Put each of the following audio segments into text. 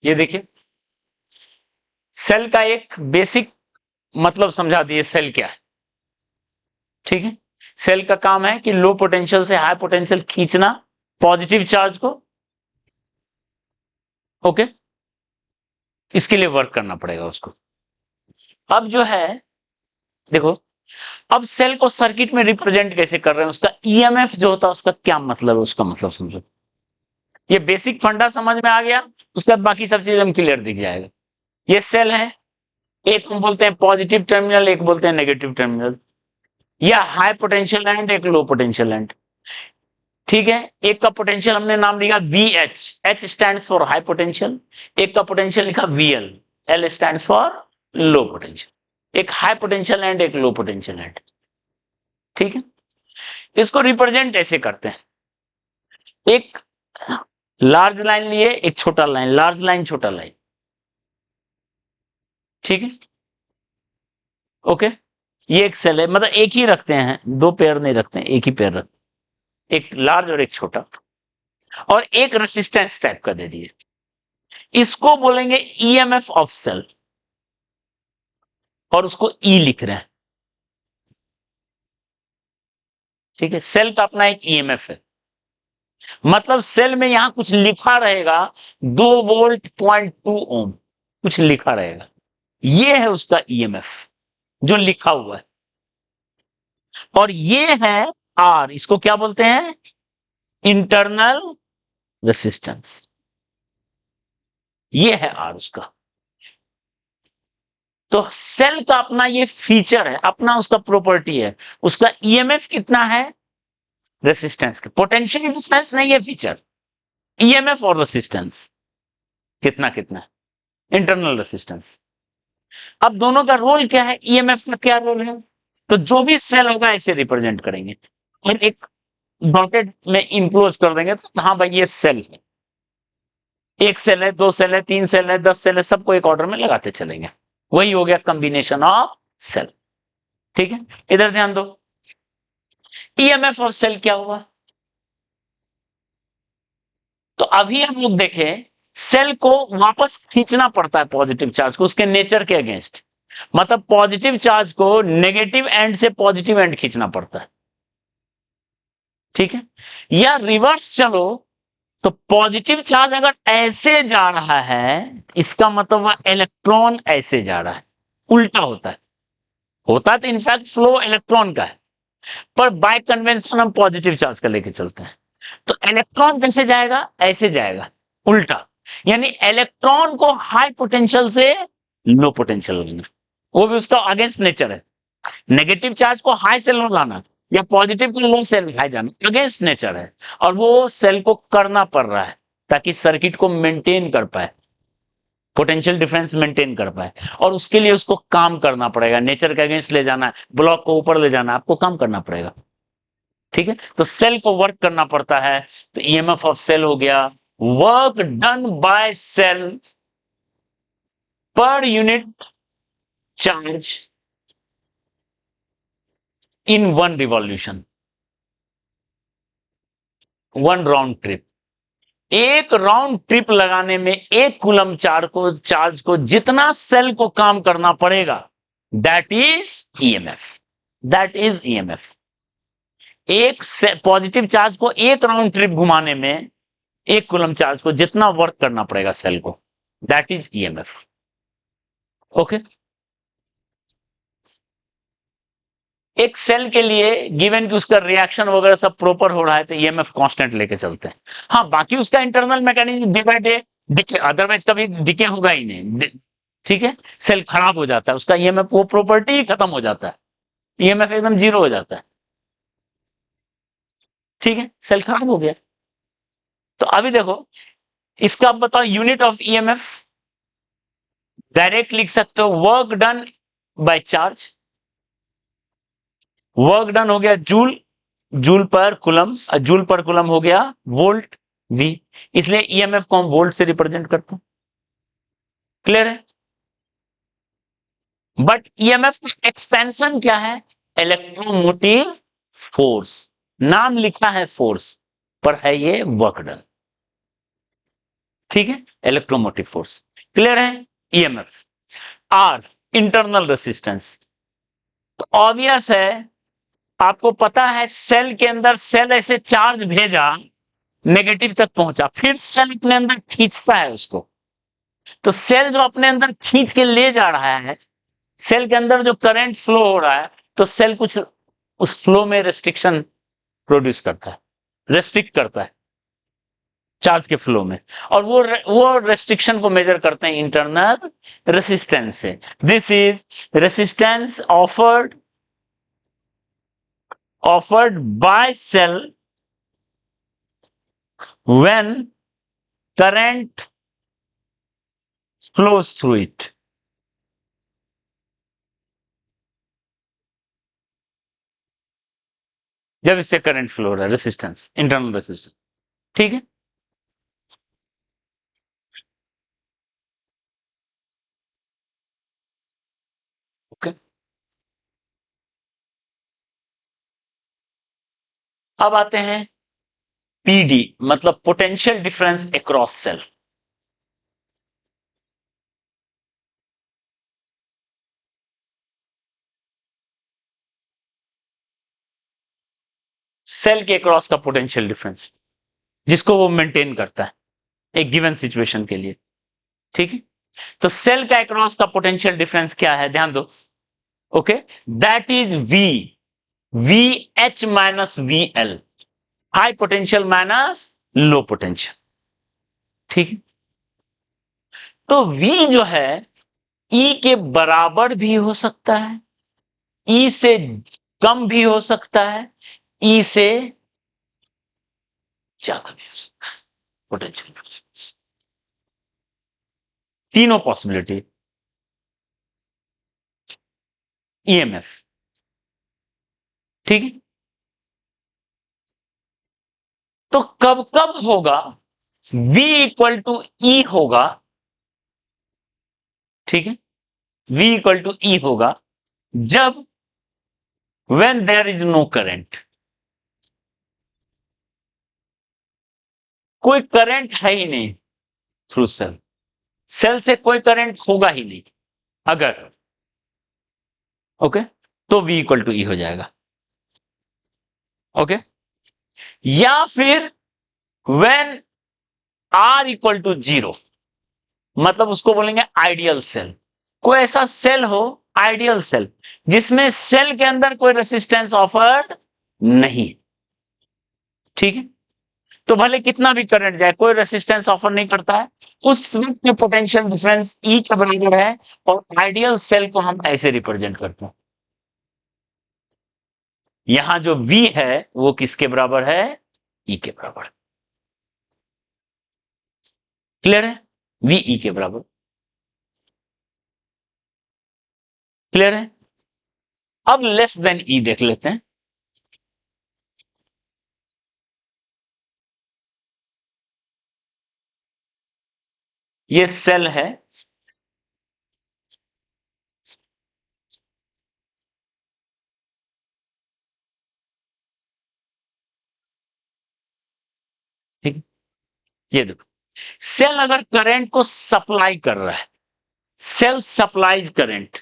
ये देखिए, सेल का एक बेसिक मतलब समझा दिए, सेल क्या है। ठीक है, सेल का काम है कि लो पोटेंशियल से हाई पोटेंशियल खींचना पॉजिटिव चार्ज को। ओके, इसके लिए वर्क करना पड़ेगा उसको। अब जो है देखो, अब सेल को सर्किट में रिप्रेजेंट कैसे कर रहे हैं, उसका ईएमएफ जो होता है उसका क्या मतलब है, उसका मतलब समझो। ये बेसिक फंडा समझ में आ गया, उसके बाद बाकी सब चीज हम क्लियर दिख जाएगा। ये सेल है, एक हम बोलते हैं पॉजिटिव टर्मिनल, एक बोलते हैं नेगेटिव टर्मिनल, या हाई पोटेंशियल एंड एक लो पोटेंशियल एंड। ठीक है, एक का पोटेंशियल हमने नाम दिया VH, H stand for high potential, एक का पोटेंशियल लिखा VL, L stand for low potential. एक हाई पोटेंशियल एंड एक लो पोटेंशियल एंड। ठीक है, इसको रिप्रेजेंट ऐसे करते हैं, एक लार्ज लाइन लिए, एक छोटा लाइन, लार्ज लाइन छोटा लाइन। ठीक है, ओके, ये एक सेल है, मतलब एक ही रखते हैं, दो पेयर नहीं रखते हैं, एक ही पेयर रखते हैं, एक लार्ज और एक छोटा, और एक रेसिस्टेंस टाइप का दे दिए। इसको बोलेंगे ईएमएफ ऑफ सेल, और उसको ई लिख रहे हैं। ठीक है, सेल का अपना एक ईएमएफ है, मतलब सेल में यहां कुछ लिखा रहेगा, 2 वोल्ट 0.2 ओम कुछ लिखा रहेगा, ये है उसका ईएमएफ जो लिखा हुआ है। और ये है आर, इसको क्या बोलते हैं, इंटरनल रेसिस्टेंस। ये है आर उसका। तो सेल का अपना ये फीचर है, अपना उसका प्रॉपर्टी है, उसका ईएमएफ कितना है, रेसिस्टेंस का, पोटेंशियल डिफरेंस नहीं है फीचर, ईएमएफ और रेसिस्टेंस कितना कितना, इंटरनल रेसिस्टेंस। अब दोनों का रोल क्या है, ईएमएफ का क्या रोल है, तो जो भी सेल होगा ऐसे रिप्रेजेंट करेंगे, और एक डॉटेड में इंक्लोज कर देंगे, तो हाँ भाई ये सेल है, एक सेल है, दो सेल है, तीन सेल है, 10 सेल है, सबको एक ऑर्डर में लगाते चलेंगे, वही हो गया कॉम्बिनेशन ऑफ सेल। ठीक है, इधर ध्यान दो, ईएमएफ और सेल क्या हुआ। तो अभी हम लोग देखें, सेल को वापस खींचना पड़ता है पॉजिटिव चार्ज को उसके नेचर के अगेंस्ट, मतलब पॉजिटिव चार्ज को नेगेटिव एंड से पॉजिटिव एंड खींचना पड़ता है। ठीक है, या रिवर्स चलो, तो पॉजिटिव चार्ज अगर ऐसे जा रहा है, इसका मतलब वह इलेक्ट्रॉन ऐसे जा रहा है, उल्टा होता है तो इनफैक्ट फ्लो इलेक्ट्रॉन का है, पर बाय कन्वेंशन हम पॉजिटिव चार्ज का लेके चलते हैं। तो इलेक्ट्रॉन कैसे जाएगा, ऐसे जाएगा, उल्टा, यानी इलेक्ट्रॉन को हाई पोटेंशियल से लो पोटेंशियल लाना, वो भी उसका अगेंस्ट नेचर है। नेगेटिव चार्ज को हाई से लो लाना, या पॉजिटिव को लो से हाई जाना, अगेंस्ट नेचर है, और वो सेल को करना पड़ रहा है ताकि सर्किट को मेंटेन कर पाए, पोटेंशियल डिफरेंस मेंटेन कर पाए, और उसके लिए उसको काम करना पड़ेगा, नेचर के अगेंस्ट ले जाना है, ब्लॉक को ऊपर ले जाना है, आपको काम करना पड़ेगा। ठीक है, तो सेल को वर्क करना पड़ता है, तो ईएमएफ ऑफ सेल हो गया, work done by cell per unit charge in one revolution, one round trip. एक राउंड ट्रिप लगाने में एक कूलम चार्ज को जितना सेल को काम करना पड़ेगा, that is EMF, that is EMF. एक पॉजिटिव चार्ज को एक राउंड ट्रिप घुमाने में एक कूलम चार्ज को जितना वर्क करना पड़ेगा सेल को, दैट इज ईएमएफ। ओके, एक सेल के लिए गिवन कि उसका रिएक्शन वगैरह सब प्रॉपर हो रहा है तो ईएमएफ कांस्टेंट लेके चलते हैं। हाँ, बाकी उसका internal mechanism day by day decay, otherwise कभी डिके होगा ही नहीं। ठीक है, सेल खराब हो जाता है, उसका ईएमएफ वो प्रॉपर्टी ही खत्म हो जाता है, ईएमएफ एकदम जीरो हो जाता है। ठीक है, सेल खराब हो गया। तो अभी देखो, इसका आप बताओ यूनिट ऑफ ईएमएफ, डायरेक्ट लिख सकते हो, work done by charge, work done हो गया joule, joule per coulomb, joule per coulomb हो गया वोल्ट वी, इसलिए ईएमएफ को हम वोल्ट से रिप्रेजेंट करते हैं। क्लियर है, बट ईएमएफ का एक्सपेंशन क्या है, इलेक्ट्रोमोटिव फोर्स, नाम लिखा है फोर्स, पर है ये वर्क डन। ठीक है, इलेक्ट्रोमोटिव फोर्स। क्लियर है? EMF. R, internal resistance. Obvious है, आपको पता है सेल के अंदर सेल ऐसे चार्ज भेजा, नेगेटिव तक पहुंचा, फिर सेल अपने अंदर खींचता है उसको। तो सेल जो अपने अंदर खींच के ले जा रहा है, सेल के अंदर जो करंट फ्लो हो रहा है, तो सेल कुछ उस फ्लो में रेस्ट्रिक्शन प्रोड्यूस करता है, रेस्ट्रिक्ट करता है चार्ज के फ्लो में, और वो रेस्ट्रिक्शन को मेजर करते हैं इंटरनल रेसिस्टेंस से। This is resistance offered by cell when current flows through it। जब इससे करंट फ्लो हो रहा है, रेसिस्टेंस, इंटरनल रेसिस्टेंस। ठीक है, ओके। अब आते हैं पीडी, मतलब potential difference across cell. Cell के अक्रॉस का पोटेंशियल डिफरेंस, जिसको वो मेंटेन करता है एक गिवन सिचुएशन के लिए। ठीक है, तो सेल का अक्रॉस का पोटेंशियल डिफरेंस क्या है, ध्यान दो। Okay, that is V, V H minus V L, high potential minus low potential. ठीक है, तो V जो है E के बराबर भी हो सकता है, E से कम भी हो सकता है, E से ज्यादा भी हो सकता है पोटेंशियल डिफरेंस। तीनों पॉसिबिलिटी। ईएमएफ, ठीक है, तो कब कब होगा, V इक्वल टू E होगा। ठीक है, V इक्वल टू E होगा जब when there is no current, कोई करंट है ही नहीं थ्रू सेल, सेल से कोई करंट होगा ही नहीं अगर, ओके, तो V इक्वल टू E हो जाएगा। ओके, या फिर when R इक्वल टू 0, मतलब उसको बोलेंगे आइडियल सेल। कोई ऐसा सेल हो, आइडियल सेल, जिसमें सेल के अंदर कोई रेसिस्टेंस ऑफर्ड नहीं। ठीक है, तो भले कितना भी करंट जाए, कोई रेसिस्टेंस ऑफर नहीं करता है, उस वक्त में पोटेंशियल डिफरेंस E के बराबर है, और आइडियल सेल को हम ऐसे रिप्रेजेंट करते हैं। यहां जो V है वो किसके बराबर है, E के बराबर। क्लियर है? V E के बराबर। क्लियर है? अब लेस देन E देख लेते हैं। ये सेल है, ठीक, ये देखो, सेल अगर करंट को सप्लाई कर रहा है, सेल सप्लाइज करंट,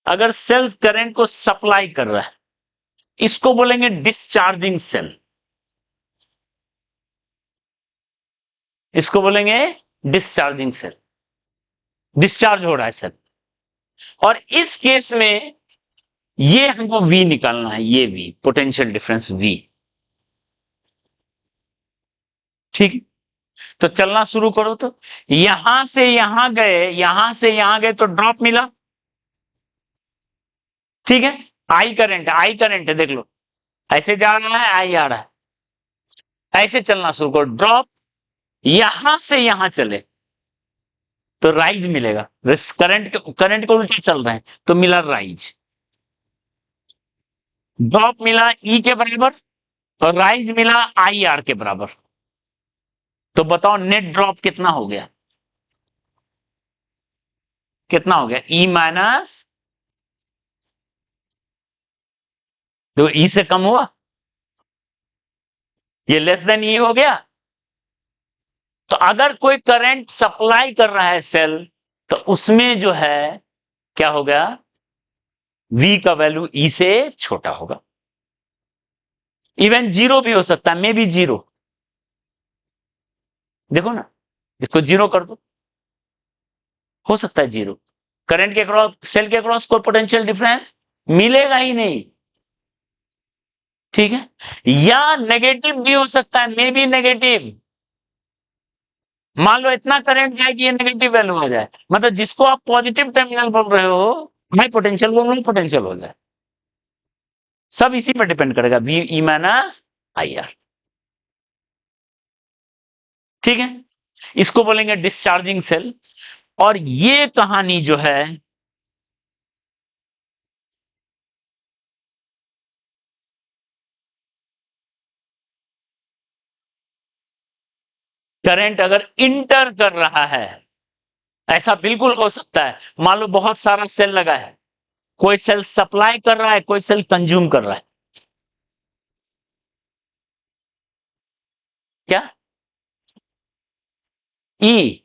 अगर सेल करंट को सप्लाई कर रहा है, इसको बोलेंगे डिस्चार्जिंग सेल। इसको बोलेंगे डिस्चार्जिंग सेल, डिस्चार्ज हो रहा है सेल। और इस केस में ये हमको V निकालना है, ये V पोटेंशियल डिफरेंस V। ठीक है, तो चलना शुरू करो। तो यहां से यहां गए, यहां से यहां गए तो ड्रॉप मिला। ठीक है, आई करंट, आई करंट है, देख लो, ऐसे जा रहा है, आई आ रहा है, ऐसे चलना शुरू करो, ड्रॉप, यहां से यहां चले तो राइज मिलेगा। करंट को उल्टे चल रहे हैं तो मिला राइज। ड्रॉप मिला E के बराबर, और राइज मिला IR के बराबर। तो बताओ नेट ड्रॉप कितना हो गया, कितना हो गया, E माइनस, तो E से कम हुआ, ये लेस देन ई हो गया। तो अगर कोई करंट सप्लाई कर रहा है सेल, तो उसमें जो है क्या होगा, V का वैल्यू E से छोटा होगा। इवन जीरो भी हो सकता है, मे बी जीरो। देखो ना, इसको जीरो कर दो, हो सकता है जीरो। करंट के क्रॉस, सेल के क्रॉस कोई पोटेंशियल डिफरेंस मिलेगा ही नहीं। ठीक है, या नेगेटिव भी हो सकता है, मे बी नेगेटिव। मान लो इतना करंट जाए कि ये नेगेटिव वैल्यू आ जाए, मतलब जिसको आप पॉजिटिव टर्मिनल बोल रहे हो हाई पोटेंशियल, वो लो पोटेंशियल हो जाए। सब इसी पर डिपेंड करेगा, V E minus I are. ठीक है, इसको बोलेंगे डिस्चार्जिंग सेल। और ये कहानी जो है करंट अगर इंटर कर रहा है, ऐसा बिल्कुल हो सकता है। मान लो बहुत सारा सेल लगा है, कोई सेल सप्लाई कर रहा है, कोई सेल कंज्यूम कर रहा है। क्या ई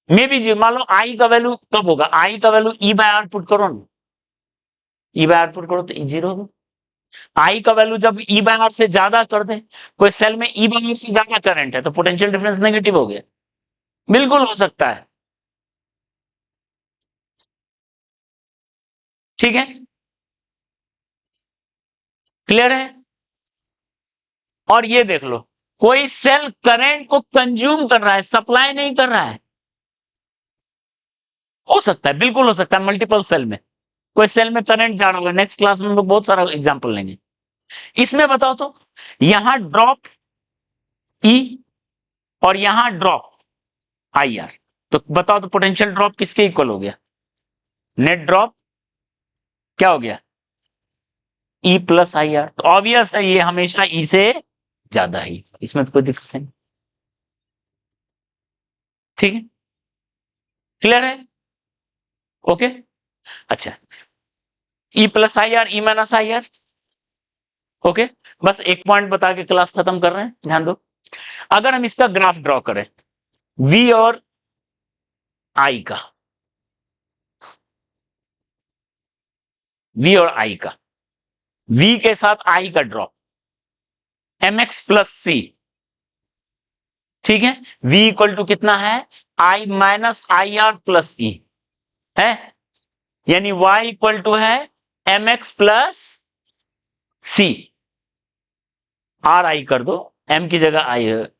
में भी जी, मान लो आई का वैल्यू कब होगा, आई का value E by R put करो ना, ई बाय आर पुट करो तो जीरो होगा। आई का वैल्यू जब ई बाय आर से ज्यादा कर दे, कोई सेल में ई बाय आर से ज्यादा करंट है, तो पोटेंशियल डिफरेंस नेगेटिव हो गया। बिल्कुल हो सकता है। ठीक है, क्लियर है। और ये देख लो, कोई सेल करंट को कंज्यूम कर रहा है, सप्लाई नहीं कर रहा है। हो सकता है, बिल्कुल हो सकता है, मल्टीपल सेल में कोई सेल में करंट जा रहा होगा। नेक्स्ट क्लास में हम लोग बहुत सारा एग्जांपल लेंगे। इसमें बताओ तो, यहां ड्रॉप ई और यहां ड्रॉप आई आर, तो बताओ तो पोटेंशियल ड्रॉप किसके इक्वल हो गया, नेट ड्रॉप क्या हो गया, ई प्लस आई आर। तो ऑब्वियस है ये हमेशा ई से ज्यादा ही, इसमें तो कोई दिक्कत नहीं। ठीक है, क्लियर है। ओके, अच्छा, E plus I R, E minus I are. Okay, बस एक पॉइंट बता के क्लास खत्म कर रहे हैं, ध्यान दो। अगर हम इसका ग्राफ ड्रॉ करें, वी और आई का, वी और आई का, वी के साथ आई का drop M X plus C. ठीक है, v इक्वल टू कितना है, I minus I R plus E है, यानी y इक्वल टू है M X plus C. R I कर दो, m की जगह आई है,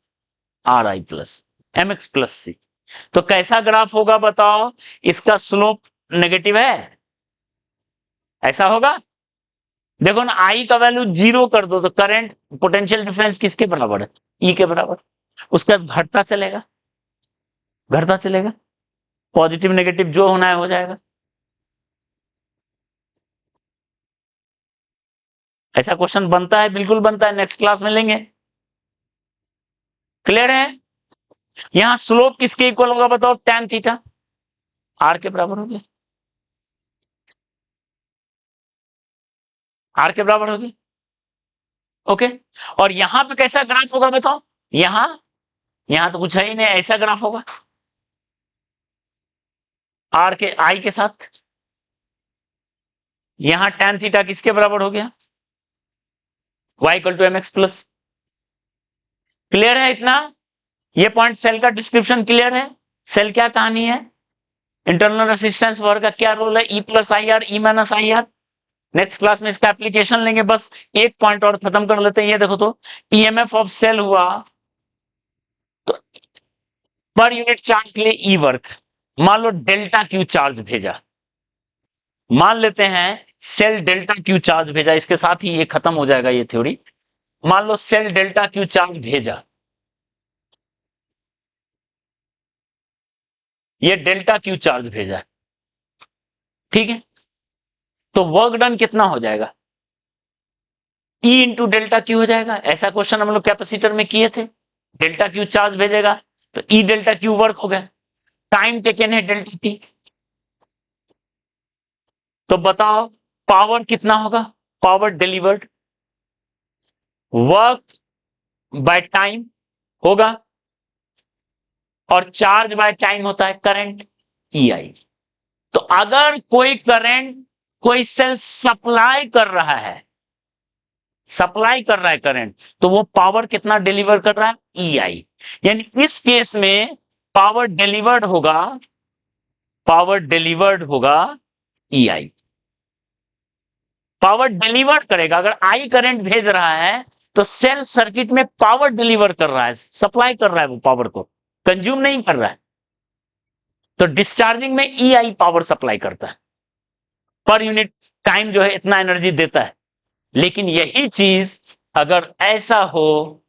R I plus M X plus C. तो कैसा ग्राफ होगा बताओ, इसका स्लोप नेगेटिव है, ऐसा होगा। देखो ना, आई का वैल्यू जीरो कर दो तो करंट पोटेंशियल डिफरेंस किसके बराबर है, ई के बराबर। उसका घटता चलेगा, घटता चलेगा, पॉजिटिव नेगेटिव जो होना है हो जाएगा। ऐसा क्वेश्चन बनता है, बिल्कुल बनता है, नेक्स्ट क्लास में लेंगे। क्लियर है। यहां स्लोप किसके इक्वल होगा बताओ, tan थीटा आर के बराबर हो गया, आर के बराबर हो गया। ओके, और यहां पे कैसा ग्राफ होगा बताओ, यहां, यहां तो कुछ है ही नहीं, ऐसा ग्राफ होगा आर के आई के साथ। यहां tan थीटा किसके बराबर हो गया, y equal to M X plus. Clear है इतना, ये पॉइंट सेल का डिस्क्रिप्शन क्लियर है। सेल क्या कहानी है, इंटरनल रेसिस्टेंस वर्ग का क्या रोल है, E plus I R, E minus I are. Next class में इसका एप्लीकेशन लेंगे। बस एक पॉइंट और खत्म कर लेते हैं, ये देखो तो, ईएमएफ ऑफ सेल हुआ तो पर यूनिट चार्ज के लिए ई वर्क। मान लो डेल्टा क्यू चार्ज भेजा, मान लेते हैं सेल डेल्टा क्यू चार्ज भेजा, इसके साथ ही ये खत्म हो जाएगा ये थ्योरी। मान लो सेल डेल्टा क्यू चार्ज भेजा, ये डेल्टा क्यू चार्ज भेजा, ठीक है, तो वर्क डन कितना हो जाएगा, ई इंटू डेल्टा क्यू हो जाएगा। ऐसा क्वेश्चन हम लोग कैपेसिटर में किए थे, डेल्टा क्यू चार्ज भेजेगा तो ई डेल्टा क्यू वर्क हो गया, टाइम टेकन है डेल्टा टी। तो बताओ पावर कितना होगा, power delivered, work by time होगा, और चार्ज बाय टाइम होता है करंट, EI। तो अगर कोई करंट कोई सेल सप्लाई कर रहा है करंट, तो वो पावर कितना डिलीवर कर रहा है, EI। यानी इस केस में पावर डिलीवर्ड होगा EI। पावर डिलीवर करेगा, अगर आई करंट भेज रहा है तो सेल सर्किट में पावर डिलीवर कर रहा है, सप्लाई कर रहा है, वो पावर को कंज्यूम नहीं कर रहा है। तो डिस्चार्जिंग में EI पावर सप्लाई करता है, पर यूनिट टाइम जो है इतना एनर्जी देता है। लेकिन यही चीज अगर ऐसा हो,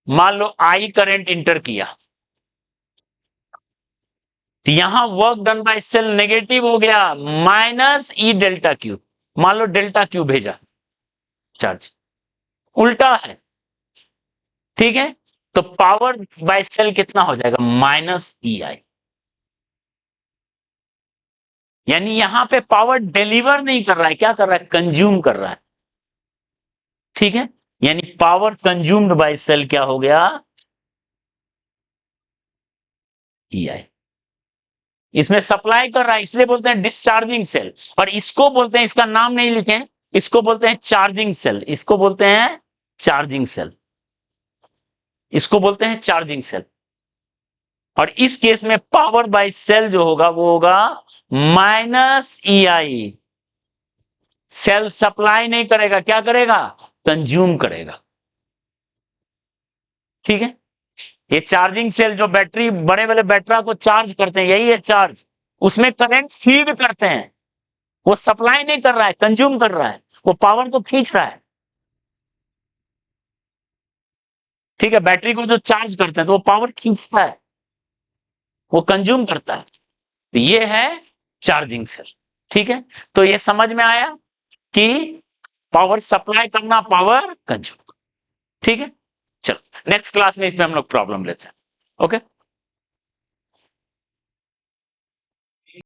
मान लो आई करंट इंटर किया, तो यहां work done by cell negative हो गया, -E डेल्टा क्यू। मान लो डेल्टा क्यू भेजा चार्ज, उल्टा है, ठीक है। तो पावर बाय सेल कितना हो जाएगा, -EI। यानी यहां पे पावर डिलीवर नहीं कर रहा है, क्या कर रहा है, कंज्यूम कर रहा है, ठीक है। यानी पावर कंज्यूम्ड बाय सेल क्या हो गया, EI। इसमें सप्लाई कर रहा है, इसलिए बोलते हैं डिस्चार्जिंग सेल। और इसको बोलते हैं, इसका नाम नहीं लिखे, इसको बोलते हैं चार्जिंग सेल, इसको बोलते हैं चार्जिंग सेल, इसको बोलते हैं चार्जिंग सेल। और इस केस में पावर बाय सेल जो होगा वो होगा -EI। सेल सप्लाई नहीं करेगा, क्या करेगा, कंज्यूम करेगा, ठीक है। ये चार्जिंग सेल जो बैटरी, बड़े बड़े बैटरा को चार्ज करते हैं, यही है चार्ज, उसमें करंट फीड करते हैं। वो सप्लाई नहीं कर रहा है, कंज्यूम कर रहा है, वो पावर को खींच रहा है, ठीक है। बैटरी को जो चार्ज करते हैं तो वो पावर खींचता है, वो कंज्यूम करता है। तो ये है चार्जिंग सेल, ठीक है। तो ये समझ में आया कि पावर सप्लाई करना, पावर कंज्यूम, ठीक है। चलो नेक्स्ट क्लास में इसमें हम लोग प्रॉब्लम लेते हैं, ओके।